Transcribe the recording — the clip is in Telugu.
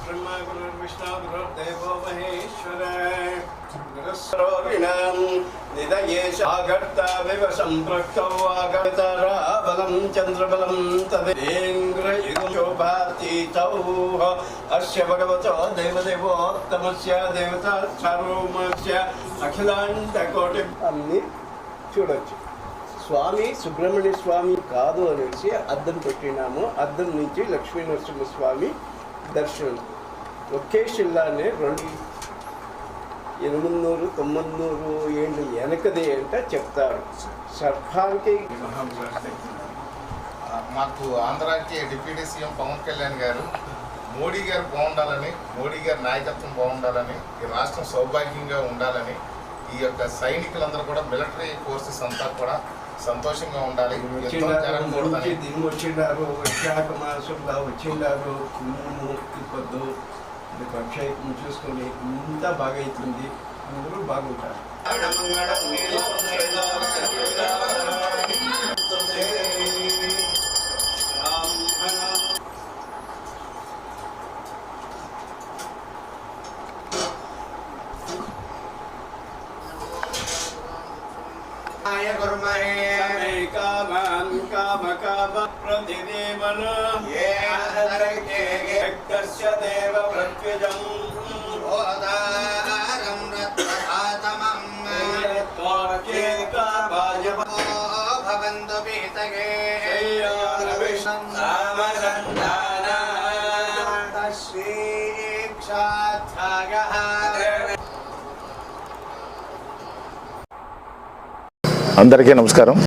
ब्रह्मा गुरुर्विष्णु गुरुर्देवो महेश्वर निधये आगर्ता विव सम्पृक्तौ आगर्ताराबलं चन्द्रबलं तदेन्द्रयुगशोभातीतौ अस्य भगवतो देवदेवोत्तमस्य देवता सार्वभौमस्य अखिलाण्डकोटि అన్ని చూడొచ్చు. స్వామి సుబ్రహ్మణ్య స్వామి కాదు అనేసి అద్దం పెట్టినాము. అద్దం నుంచి లక్ష్మీ నరసింహస్వామి దర్శనం. ఒకే శిల్లానే 800-900 ఏళ్ళు వెనకది అంటే చెప్తారు. సర్పానికి మాకు ఆంధ్రాకి డిప్యూటీ సీఎం పవన్ కళ్యాణ్ గారు మోడీ గారు బాగుండాలని, మోడీ గారి నాయకత్వం బాగుండాలని, ఈ రాష్ట్రం సౌభాగ్యంగా ఉండాలని, ఈ యొక్క సైనికులందరూ కూడా మిలిటరీ ఫోర్సెస్ అంతా కూడా సంతోషంగా ఉండాలి. దిని వచ్చిండారు, వైశాఖ మాసంలో వచ్చిండారు. కుమ్ము తిప్పొద్దు, అభిషేకం చూసుకొని ఇంత బాగా అవుతుంది. అందరూ బాగుంటారు. कामं काम काम प्रतिदेवन ये यज्ञस्य देव प्रत्यजं ओदारं रत्नधातमं भवन्तु पीतगे श्रीक्षाध्यायः. అందరికీ నమస్కారం.